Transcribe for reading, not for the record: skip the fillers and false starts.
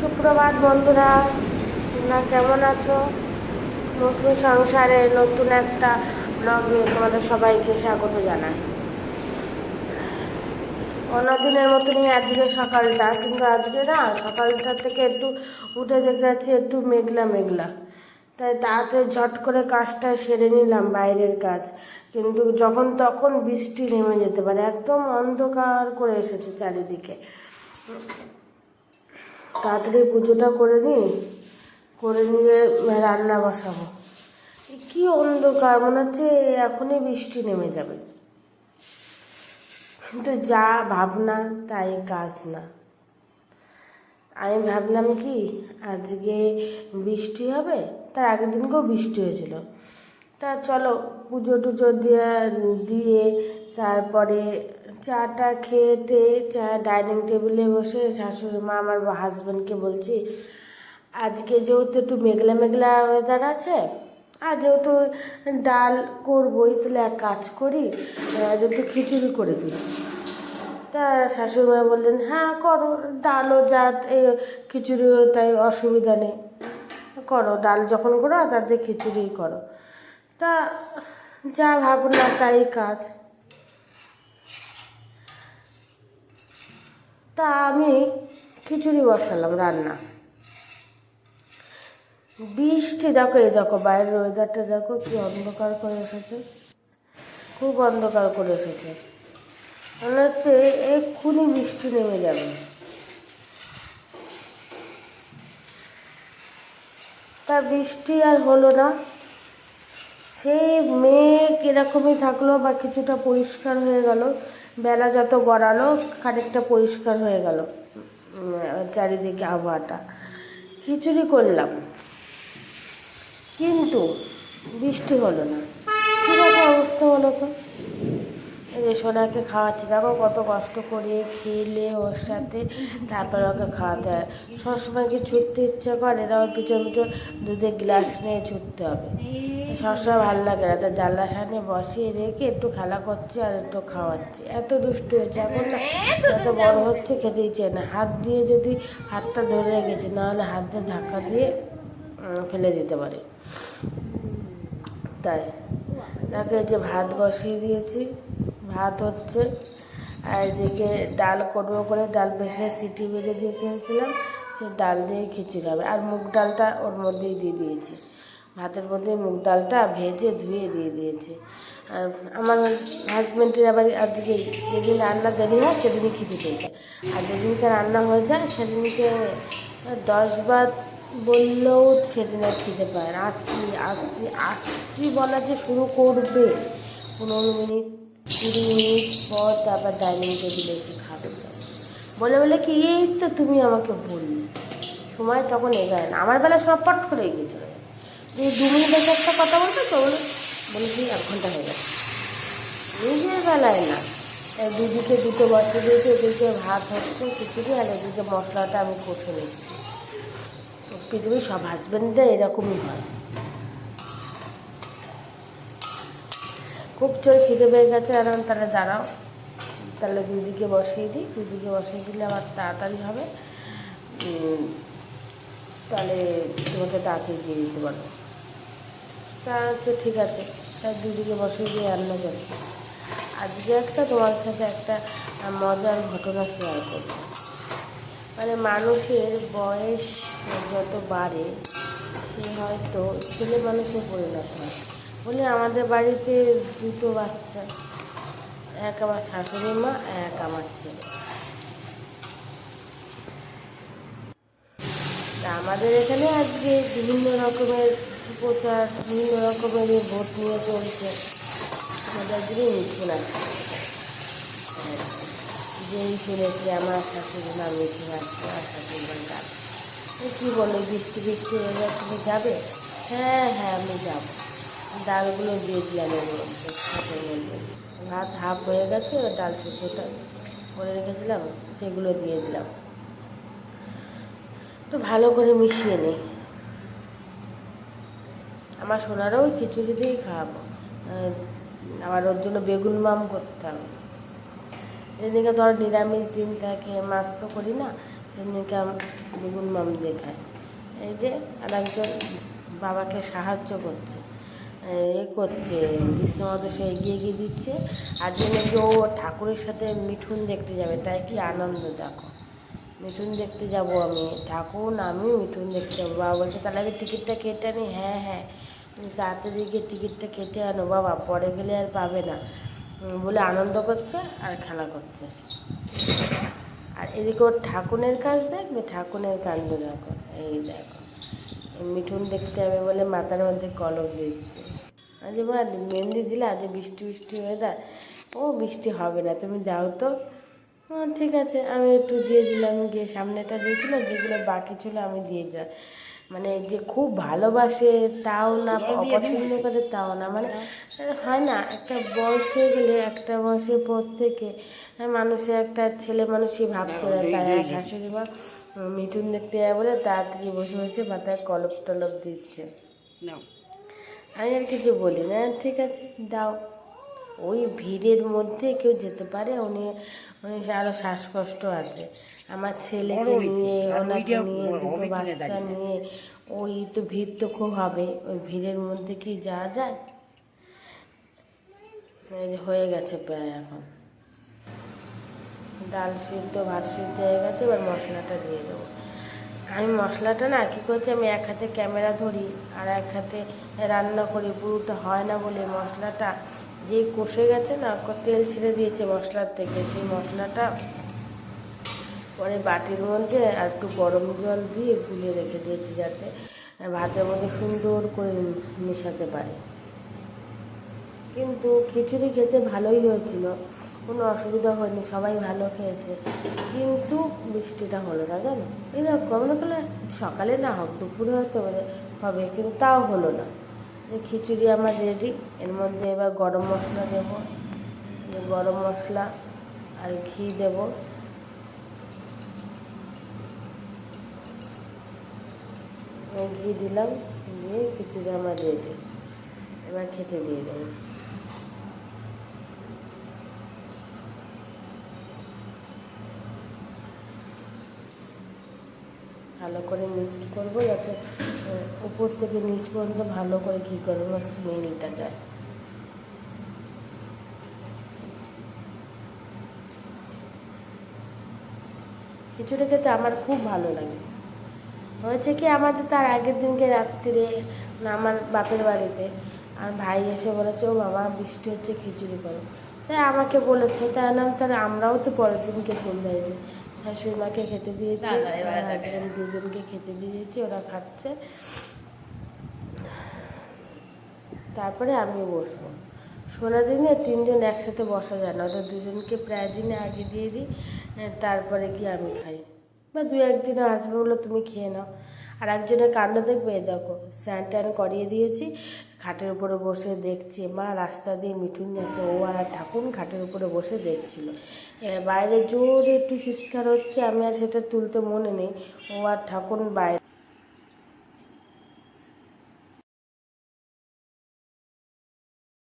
সুপ্রভাত বন্ধুরা, তোমরা কেমন আছো? মৌসুমি সংসারে নতুন একটা ব্লগে তোমাদের সবাইকে স্বাগত জানাই। অন্যদিনের মতনই আজকে সকালটা, কিন্তু আজকে না সকালটা থেকে একটু উঠে দেখে যাচ্ছি একটু মেঘলা মেঘলা, তাই তাড়াতাড়ি ঝট করে কাজটা সেরে নিলাম, বাইরের কাজ। কিন্তু যখন তখন বৃষ্টি নেমে যেতে পারে, একদম অন্ধকার করে এসেছে চারিদিকে। তাড়াতাড়ি পুজোটা করে নিয়ে রান্না বসাবো। কি অন্ধকার, মনে হচ্ছে এখনই বৃষ্টি নেমে যাবে, কিন্তু যা ভাবনা তাই কাজ না। আমি ভাবলাম কি আজকে বৃষ্টি হবে, তার আগের দিনকেও বৃষ্টি হয়েছিল। তা চলো পুজো টুজো দিয়ে তারপরে চাটা খেতে ডাইনিং টেবিলে বসে শাশুড়ি মা আমার হাজব্যান্ডকে বলছি, আজকে যেহেতু একটু মেঘলা মেঘলা ওয়েদার আছে, আর যেহেতু ডাল করবোই, তাহলে এক কাজ করি, একটু খিচুড়ি করে দিই। তা শাশুড়িমা বললেন, হ্যাঁ করো, ডালও যা খিচুড়িও তাই, অসুবিধা নেই, করো, ডাল যখন করো তাতে খিচুড়ি করো। তা যা ভাবনা তাই কাজ। তা আমি খিচুড়ি বসালাম রান্না। বৃষ্টি দেখো, এই দেখো বাইরের ওয়েদারটা দেখো, কি অন্ধকার করে এসেছে, খুব অন্ধকার করে এসেছে। মনে হচ্ছে এক্ষুনি বৃষ্টি নেমে যাবে। তা বৃষ্টি আর হলো না, সেই মেঘ এরকমই থাকলো, বা কিছুটা পরিষ্কার হয়ে গেল। বেলা যত গড়ালো খানিকটা পরিষ্কার হয়ে গেল চারিদিকে আবহাওয়াটা। খিচুড়ি করলাম, কিন্তু বৃষ্টি হলো না। কীরকম অবস্থা বলো তো? এই যে সোনাকে খাওয়াচ্ছি, দেখো কত কষ্ট করে খেলে ওর সাথে, তারপরে ওকে খাওয়াতে হয়। সবসময় কি ছুটতে ইচ্ছে করে? এরকম পিছন পিছন দুধের গ্লাস নিয়ে ছুটতে হবে, সবসময় ভালো লাগে না। তো জানলার সামনে বসিয়ে রেখে একটু খেলা করছি আর একটু খাওয়াচ্ছি। এত দুষ্টু হয়েছে এখন না, এত বড় হচ্ছে, খেতেই চায় না। হাত দিয়ে যদি হাতটা ধরে রেখেছি, নাহলে হাত দিয়ে ধাক্কা দিয়ে ফেলে দিতে পারে। তাই তাকে যে ভাত বসিয়ে দিয়েছি, ভাত হচ্ছে, আর এদিকে ডাল করবো করে ডাল বেশি সিটি বেড়ে দিয়ে খেয়েছিলাম, সেই ডাল দিয়ে খিচুড়ি হবে। আর মুগ ডালটা ওর মধ্যেই দিয়ে দিয়েছি, ভাতের মধ্যে মুগ ডালটা ভেজে ধুয়ে দিয়ে দিয়েছি। আর আমার হাজব্যান্ডের আবার আজকে যেদিন রান্না দেরি হয় সেদিনই খিদে পেয়ে যায়, আর যেদিনকে রান্না হয়ে যায় সেদিনকে 10 বার বললেও সেদিন আর খিদে পায় না। আসছি আসছি আসছি বলা যে শুরু করবে, 15 মিনিট 20 মিনিট পর তারপর ডাইনিং টেবিলে এসে খাবে। বলে বলে কি, এই তো তুমি আমাকে বললে, সময় তখন এগায় না। আমার বেলা সব পট করে এগিয়ে চলে যায়। 2 মিনিট একটা কথা বলতো তো বলে কি 1 ঘন্টা হয়ে গেছে। নিজের বেলায় না, দুদিকে দুটো বসে দিয়েছে, এদিকে ভাত হচ্ছে খিচুড়ি, আর এদিকে মশলাটা আমি কষে নিচ্ছি। পৃথিবীর সব হাজব্যান্ডরা এরকমই হয়। খুব জোর খিদে পেয়ে গেছে, আর তাহলে দাঁড়াও, তাহলে দুদিকে বসিয়ে দিই, দুদিকে বসিয়ে দিলে আবার তাড়াতাড়ি হবে, তাহলে তোমাকে তাড়াতাড়ি দিয়ে দিতে পারবো। তা হচ্ছে ঠিক আছে, তাই দুদিকে বসিয়ে দিয়ে রান্না করছি। আজকে তোমার সাথে একটা মজার ঘটনা শেয়ার করব। মানে মানুষের বয়স যত বাড়ে, সে হয়তো ছেলে মানুষে পরিণত হয়। বলে আমাদের বাড়িতে 2টো বাচ্চা, এক আমার শাশুড়ি মা, এক আমার ছেলে। তা আমাদের এখানে আজকে বিভিন্ন রকমের প্রচার, বিভিন্ন রকমের ভোট নিয়ে চলছে। আমাদের দিকে মিঠুন আছে, যেই শুনেছি আমার শাশুড়ি মা মিঠুন আসছে, আর শাশুড়ি মার গান। কী বলে, বৃষ্টি বৃষ্টি হয়ে যাচ্ছে, তুমি যাবে? হ্যাঁ হ্যাঁ আমি যাবো। ডালগুলো দিয়ে দিলাম এর মধ্যে, ভাতের মধ্যে। ভাত হাফ হয়ে গেছে, ডাল সেদ্ধটা করে রেখেছিলাম, সেগুলো দিয়ে দিলাম। একটু ভালো করে মিশিয়ে নিই। আমার সোনারও ওই খিচুড়ি দিয়েই খাওয়াবো, আবার ওর জন্য বেগুন মাম করতে হবে। এদিকে ধর নিরামিষ দিন থাকে, মাছ তো করি না, সেদিনকে বেগুন মাম দিয়ে খায়। এই যে আর একজন বাবাকে সাহায্য করছে, করছে বিছনামতো সে এগিয়ে এগিয়ে দিচ্ছে। আজকে নাকি ও ঠাকুরের সাথে মিঠুন দেখতে যাবে, তাই কি আনন্দ দেখো। মিঠুন দেখতে যাব আমি, ঠাকুর আমি মিঠুন দেখতে যাবো। বাবা বলছে তাহলে আমি টিকিটটা কেটে আনি। হ্যাঁ হ্যাঁ, তুমি তাড়াতাড়ি গিয়ে টিকিটটা কেটে আনো বাবা, পরে গেলে আর পাবে না বলে আনন্দ করছে আর খেলা করছে। আর এদিকে ওর ঠাকুরের কাজ দেখবে, ঠাকুরের কাণ্ড দেখো। এই দেখো মিঠুন দেখতে যাবে বলে মাথার মধ্যে কলম দিচ্ছে। আজ মা মেহেন্দি দিলে, আজ বৃষ্টি বৃষ্টি ওয়েদার, ও বৃষ্টি হবে না, তুমি দাও তো। হ্যাঁ ঠিক আছে, আমি একটু দিয়ে দিলাম, গিয়ে সামনেটা দিয়েছিল, যেগুলো বাকি ছিল আমি দিয়ে দিলাম। মানে যে খুব ভালোবাসে তাও না, অপছন্দ করে তাও না, মানে হয় না, একটা বয়স হয়ে গেলে, একটা বয়সের পর থেকে মানুষের একটা ছেলে মানুষই ভাবছে না। তাই আর শাশুড়ি মা মিঠুন দেখতে যায় বলে তাড়াতাড়ি বসে বসে মাথায় কলপ টলপ দিচ্ছে। আমি আর কিছু বলি না, ঠিক আছে দাও। ওই ভিড়ের মধ্যে কেউ যেতে পারে, উনি আরও শ্বাসকষ্ট আছে। আমার ছেলেকে নিয়ে, ওনাকে নিয়ে, দুটো বাচ্চা নিয়ে, ওই তো ভিড় তো খুব হবে, ওই ভিড়ের মধ্যে কি যাওয়া যায়? হয়ে গেছে প্রায়, এখন ডাল সিদ্ধ ভাত সিদ্ধ হয়ে গেছে, এবার মশলাটা দিয়ে দেবো। আমি মশলাটা না কী করছি, আমি এক হাতে ক্যামেরা ধরি আর এক হাতে রান্না করি, পুরোটা হয় না বলে মশলাটা যেই কষে গেছে না, তেল ছেড়ে দিয়েছে মশলার থেকে, সেই মশলাটা পরে বাটির মধ্যে আর একটু গরম জল দিয়ে গুলিয়ে রেখে দিয়েছি, যাতে ভাতের মধ্যে সুন্দর করে মেশাতে পারি। কিন্তু খিচুড়ি খেতে ভালোই হয়েছিল, কোনো অসুবিধা হয়নি, সবাই ভালো খেয়েছে। কিন্তু বৃষ্টিটা হলো না, জানো, এরকম না করলে সকালে না হোক দুপুরে হয়তো হবে, কিন্তু তাও হলো না। খিচুড়ি আমার রেডি। এর মধ্যে এবার গরম মশলা দেব, গরম মশলা আর ঘি দেব। ঘি দিলাম, দিয়ে খিচুড়ি আমার রেডি, এবার খেতে দিয়ে দেবো। ভালো করে মিক্সড করবো, যাতে উপর থেকে নিচ পর্যন্ত ভালো করে ঘি করবো, স্মেলটা যায়। খিচুড়ি খেতে আমার খুব ভালো লাগে। হয়েছে কি, আমাদের তার আগের দিনকে রাত্রিরে আমার বাপের বাড়িতে আর ভাই এসে বলেছে, ও বাবা বৃষ্টি হচ্ছে খিচুড়ি করো, তাই আমাকে বলেছে, তাই নাম তাহলে আমরাও তো পরের দিনকে করতে হয়েছে। শাশুড়ি মাকে খেতে দিয়েছি, হাজব্যান্ড দুজনকে খেতে দিয়েছি, ওরা খাচ্ছে, তারপরে আমি বসবো। সোনা দিনে তিনজন একসাথে বসা যায় না, ওদের দুজনকে প্রায় দিনে আগে দিয়ে দিই, তারপরে কি আমি খাই, বা দু একদিনে হাজব্যান্ড বললো তুমি খেয়ে নাও। আর একজনের কাণ্ড দেখবে, দেখো স্নান টান করিয়ে দিয়েছি, খাটের উপরে বসে দেখছে, মা রাস্তা দিয়ে মিঠুন যাচ্ছে, ও আর ঠাকুর খাটের উপরে বসে দেখছিল। বাইরে জোরে একটু চিৎকার হচ্ছে, আমি আর সেটা তুলতে মনে নেই, ও আর ঠাকুর বাইরে